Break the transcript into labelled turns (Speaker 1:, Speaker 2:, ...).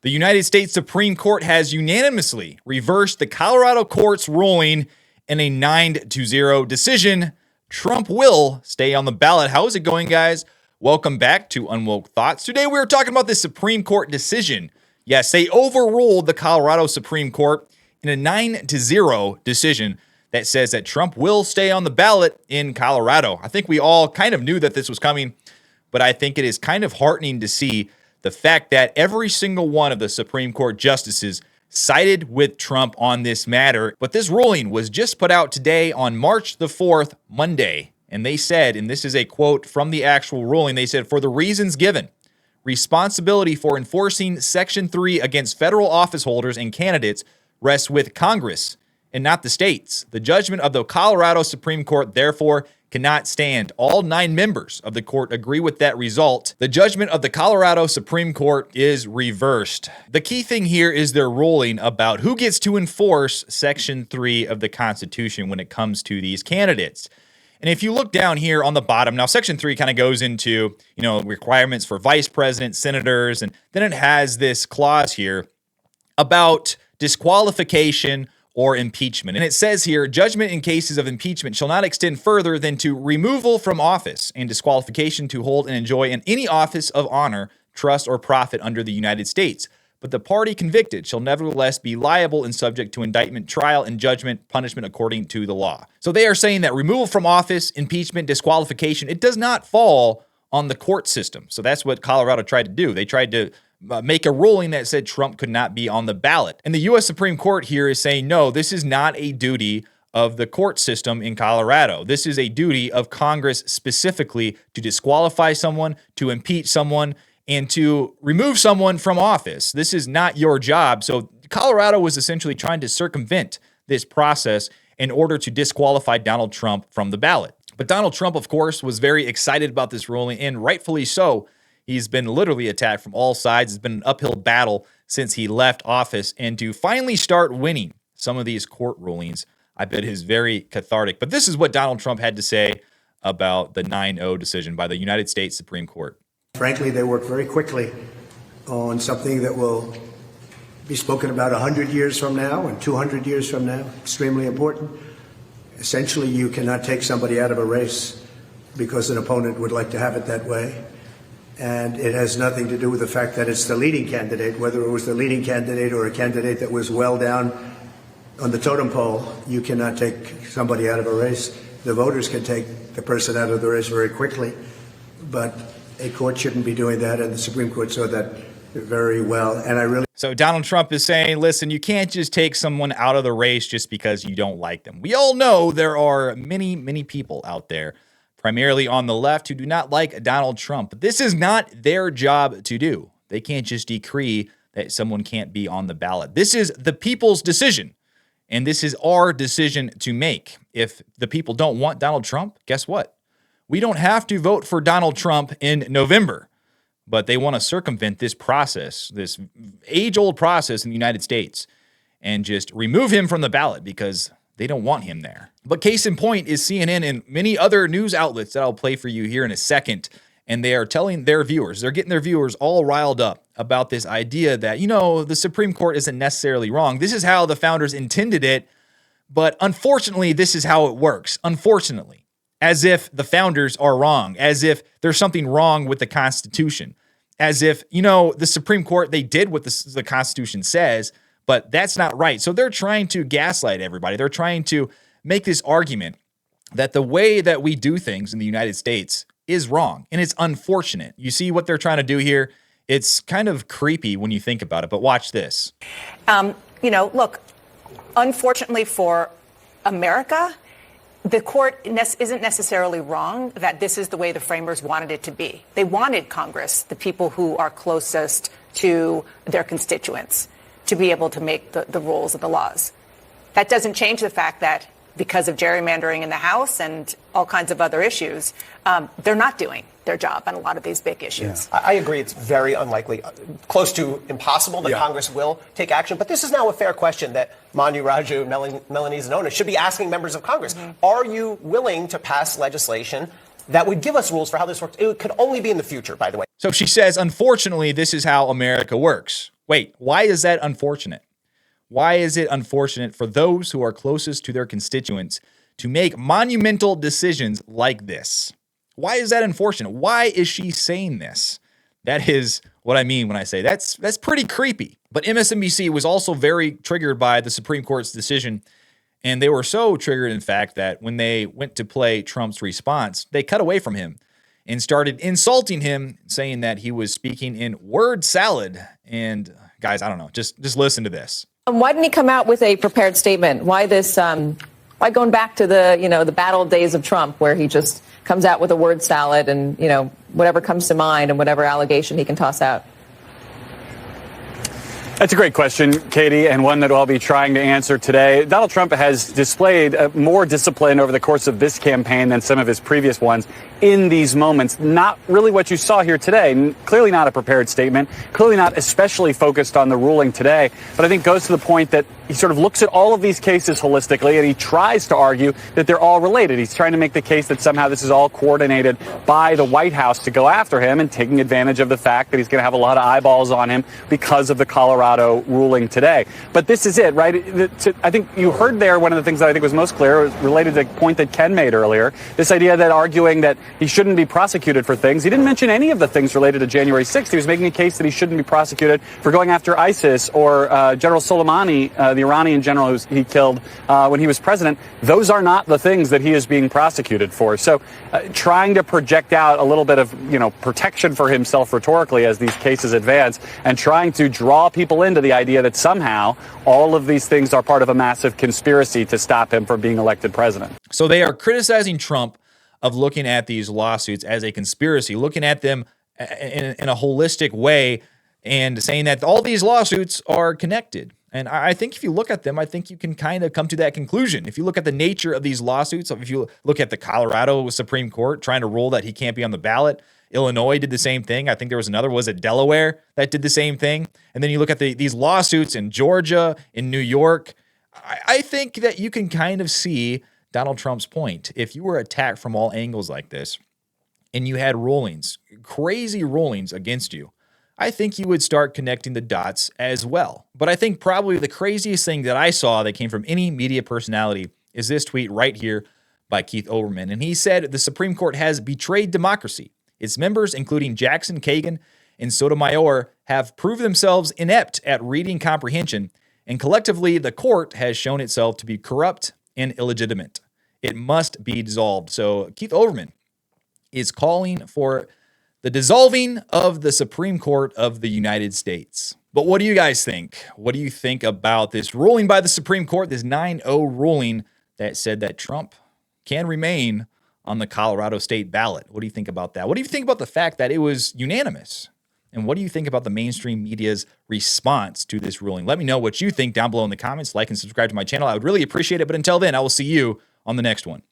Speaker 1: The United States Supreme Court has unanimously reversed the Colorado court's ruling in a 9-0 decision. Trump will stay on the ballot. How is it going, guys? Welcome back to UnwokeThoughts. Today we are talking about the Supreme Court decision. Yes, they overruled the Colorado Supreme Court in a 9-0 decision that says that Trump will stay on the ballot in Colorado. I think we all kind of knew that this was coming, but I think it is kind of heartening to see the fact that every single one of the Supreme Court justices sided with Trump on this matter. But this ruling was just put out today on March the 4th, Monday. And they said, and this is a quote from the actual ruling, they said, for the reasons given, responsibility for enforcing Section 3 against federal office holders and candidates rests with Congress and not the states. The judgment of the Colorado Supreme Court, therefore, cannot stand. All 9 members of the court agree with that result. The judgment of the Colorado Supreme Court is reversed. The key thing here is their ruling about who gets to enforce Section 3 of the Constitution when it comes to these candidates. And if you look down here on the bottom, now Section 3 kind of goes into, requirements for vice presidents, senators, and then it has this clause here about disqualification or impeachment. And it says here, judgment in cases of impeachment shall not extend further than to removal from office and disqualification to hold and enjoy in any office of honor, trust, or profit under the United States. But the party convicted shall nevertheless be liable and subject to indictment, trial, and judgment, punishment according to the law. So they are saying that removal from office, impeachment, disqualification, it does not fall on the court system. So that's what Colorado tried to do. They tried to make a ruling that said Trump could not be on the ballot. And the U.S. Supreme Court here is saying, no, this is not a duty of the court system in Colorado. This is a duty of Congress specifically to disqualify someone, to impeach someone, and to remove someone from office. This is not your job. So Colorado was essentially trying to circumvent this process in order to disqualify Donald Trump from the ballot. But Donald Trump, of course, was very excited about this ruling, and rightfully so. He's been literally attacked from all sides. It's been an uphill battle since he left office. And to finally start winning some of these court rulings, I bet is very cathartic. But this is what Donald Trump had to say about the 9-0 decision by the United States Supreme Court.
Speaker 2: Frankly, they work very quickly on something that will be spoken about 100 years from now and 200 years from now. Extremely important. Essentially, you cannot take somebody out of a race because an opponent would like to have it that way. And it has nothing to do with the fact that it's the leading candidate, whether it was the leading candidate or a candidate that was well down on the totem pole. You cannot take somebody out of a race. The voters can take the person out of the race very quickly, but a court shouldn't be doing that, and the Supreme Court saw that very well. And
Speaker 1: So Donald Trump is saying, listen, you can't just take someone out of the race just because you don't like them. We all know there are many, many people out there, primarily on the left, who do not like Donald Trump. But this is not their job to do. They can't just decree that someone can't be on the ballot. This is the people's decision, and this is our decision to make. If the people don't want Donald Trump, guess what? We don't have to vote for Donald Trump in November, but they want to circumvent this process, this age-old process in the United States, and just remove him from the ballot because they don't want him there. But case in point is CNN and many other news outlets that I'll play for you here in a second. And they are telling their viewers, they're getting their viewers all riled up about this idea that, the Supreme Court isn't necessarily wrong. This is how the founders intended it. But unfortunately, this is how it works. Unfortunately, as if the founders are wrong, as if there's something wrong with the Constitution, as if, the Supreme Court, they did what the Constitution says, but that's not right. So they're trying to gaslight everybody. They're trying to make this argument that the way that we do things in the United States is wrong, and it's unfortunate. You see what they're trying to do here? It's kind of creepy when you think about it, but watch this.
Speaker 3: Look, unfortunately for America, the court isn't necessarily wrong that this is the way the framers wanted it to be. They wanted Congress, the people who are closest to their constituents, to be able to make the rules of the laws. That doesn't change the fact that because of gerrymandering in the House and all kinds of other issues, they're not doing their job on a lot of these big issues.
Speaker 4: Yeah. I agree. It's very unlikely, close to impossible that Congress will take action. But this is now a fair question that Manu Raju, Melanie Zanona should be asking members of Congress. Mm-hmm. Are you willing to pass legislation that would give us rules for how this works? It could only be in the future, by the way.
Speaker 1: So she says, unfortunately, this is how America works. Wait, why is that unfortunate? Why is it unfortunate for those who are closest to their constituents to make monumental decisions like this? Why is that unfortunate? Why is she saying this? That is what I mean when I say that's pretty creepy. But MSNBC was also very triggered by the Supreme Court's decision. And they were so triggered, in fact, that when they went to play Trump's response, they cut away from him and started insulting him, saying that he was speaking in word salad. And guys, I don't know, just listen to this.
Speaker 5: Why didn't he come out with a prepared statement? Why this? Why going back to the battle days of Trump, where he just comes out with a word salad and whatever comes to mind and whatever allegation he can toss out?
Speaker 6: That's a great question, Katie, and one that I'll be trying to answer today. Donald Trump has displayed more discipline over the course of this campaign than some of his previous ones in these moments. Not really what you saw here today. Clearly not a prepared statement. Clearly not especially focused on the ruling today. But I think goes to the point that he sort of looks at all of these cases holistically, and he tries to argue that they're all related. He's trying to make the case that somehow this is all coordinated by the White House to go after him, and taking advantage of the fact that he's going to have a lot of eyeballs on him because of the Colorado ruling today. But this is it, right? I think you heard there one of the things that I think was most clear was related to the point that Ken made earlier. This idea that arguing that he shouldn't be prosecuted for things. He didn't mention any of the things related to January 6th. He was making a case that he shouldn't be prosecuted for going after ISIS or General Soleimani, the Iranian general who he killed when he was president. Those are not the things that he is being prosecuted for. So trying to project out a little bit of, protection for himself rhetorically as these cases advance, and trying to draw people into the idea that somehow all of these things are part of a massive conspiracy to stop him from being elected president.
Speaker 1: So they are criticizing Trump of looking at these lawsuits as a conspiracy, looking at them in a holistic way and saying that all these lawsuits are connected. And I think if you look at them, I think you can kind of come to that conclusion. If you look at the nature of these lawsuits, if you look at the Colorado Supreme Court trying to rule that he can't be on the ballot, Illinois did the same thing. I think there was another, was it Delaware, that did the same thing? And then you look at these lawsuits in Georgia, in New York. I think that you can kind of see Donald Trump's point. If you were attacked from all angles like this, and you had rulings, crazy rulings against you, I think you would start connecting the dots as well. But I think probably the craziest thing that I saw that came from any media personality is this tweet right here by Keith Olbermann. And he said, the Supreme Court has betrayed democracy. Its members, including Jackson, Kagan, and Sotomayor, have proved themselves inept at reading comprehension, and collectively the court has shown itself to be corrupt and illegitimate. It must be dissolved. So Keith Olbermann is calling for the dissolving of the Supreme Court of the United States. But what do you guys think? What do you think about this ruling by the Supreme Court, this 9-0 ruling that said that Trump can remain on the Colorado state ballot? What do you think about that? What do you think about the fact that it was unanimous? And what do you think about the mainstream media's response to this ruling? Let me know what you think down below in the comments. Like and subscribe to my channel. I would really appreciate it. But until then, I will see you on the next one.